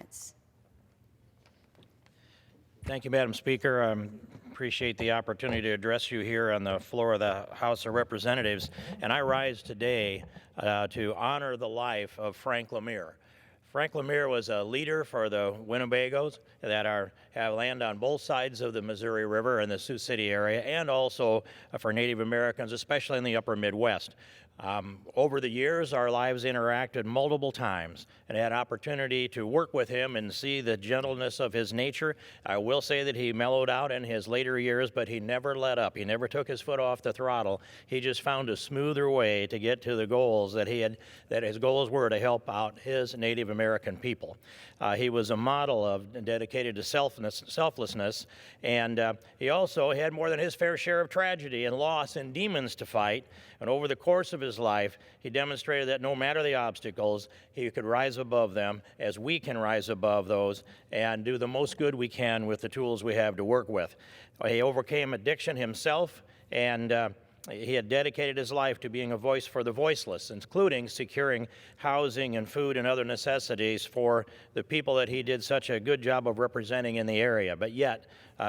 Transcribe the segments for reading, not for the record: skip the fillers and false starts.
comments. Thank you, Madam Speaker. I appreciate the opportunity to address you here on the floor of the House of Representatives. And I rise today to honor the life of Frank LaMere. Frank LaMere was a leader for the Winnebagos that have land on both sides of the Missouri River in the Sioux City area, and also for Native Americans, especially in the upper Midwest. Over the years, our lives interacted multiple times, and I had opportunity to work with him and see the gentleness of his nature. I will say that he mellowed out in his later years, but he never let up. He never took his foot off the throttle. He just found a smoother way to get to the goals that his goals were to help out his Native American people. He was a model of dedicated to selflessness, and he also had more than his fair share of tragedy and loss and demons to fight. And over the course of his life, he demonstrated that no matter the obstacles, he could rise above them as we can rise above those and do the most good we can with the tools we have to work with. He overcame addiction himself, and he had dedicated his life to being a voice for the voiceless, including securing housing and food and other necessities for the people that he did such a good job of representing in the area. But yet,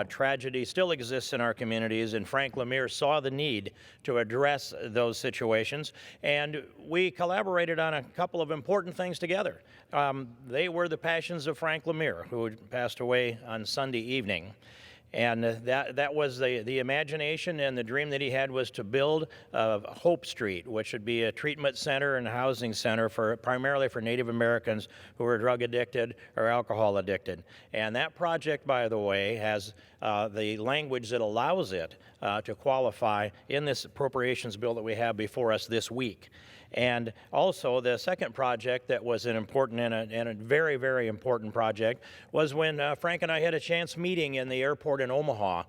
tragedy still exists in our communities, and Frank LaMere saw the need to address those situations, and we collaborated on a couple of important things together. They were the passions of Frank LaMere, who passed away on Sunday evening. And that was the imagination, and the dream that he had was to build Hope Street, which would be a treatment center and housing center primarily for Native Americans who are drug addicted or alcohol addicted. And that project, by the way, has the language that allows it to qualify in this appropriations bill that we have before us this week. And also, the second project that was an important and a very, very important project was when Frank and I had a chance meeting in the airport in Omaha,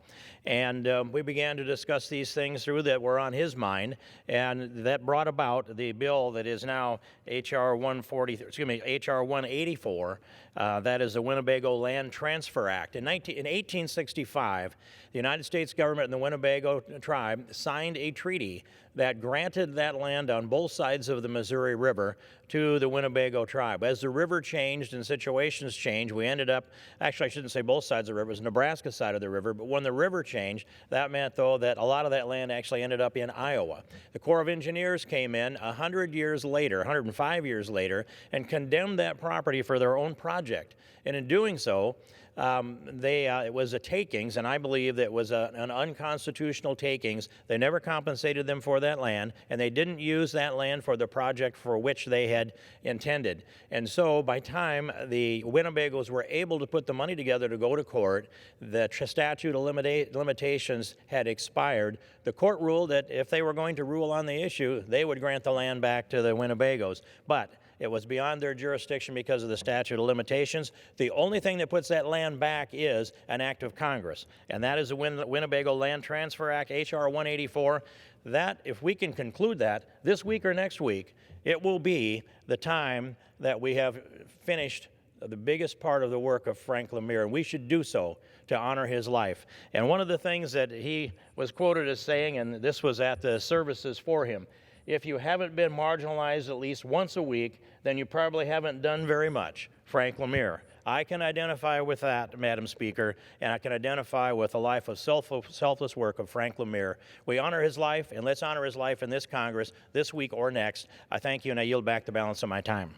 and we began to discuss these things through that were on his mind, and that brought about the bill that is now HR 184. That is the Winnebago Land Transfer Act. In 1865, the United States government and the Winnebago tribe signed a treaty that granted that land on both sides of the Missouri River to the Winnebago tribe. As the river changed and situations changed, we ended up, actually I shouldn't say both sides of the river, it was Nebraska side of the river, but when the river changed, that meant though that a lot of that land actually ended up in Iowa. The Corps of Engineers came in 100 years later, 105 years later, and condemned that property for their own project. And in doing so, it was a takings, and I believe that it was an unconstitutional takings. They never compensated them for that land, and they didn't use that land for the project for which they had intended. And so by time the Winnebagos were able to put the money together to go to court, the statute of limitations had expired. The court ruled that if they were going to rule on the issue, they would grant the land back to the Winnebagos. But it was beyond their jurisdiction because of the statute of limitations. The only thing that puts that land back is an act of Congress, and that is the Winnebago Land Transfer Act, HR 184. That, if we can conclude that this week or next week, it will be the time that we have finished the biggest part of the work of Frank LaMere, and we should do so to honor his life. And one of the things that he was quoted as saying, and this was at the services for him, if you haven't been marginalized at least once a week, then you probably haven't done very much. Frank LaMere. I can identify with that, Madam Speaker, and I can identify with the life of selfless work of Frank LaMere. We honor his life, and let's honor his life in this Congress this week or next. I thank you, and I yield back the balance of my time.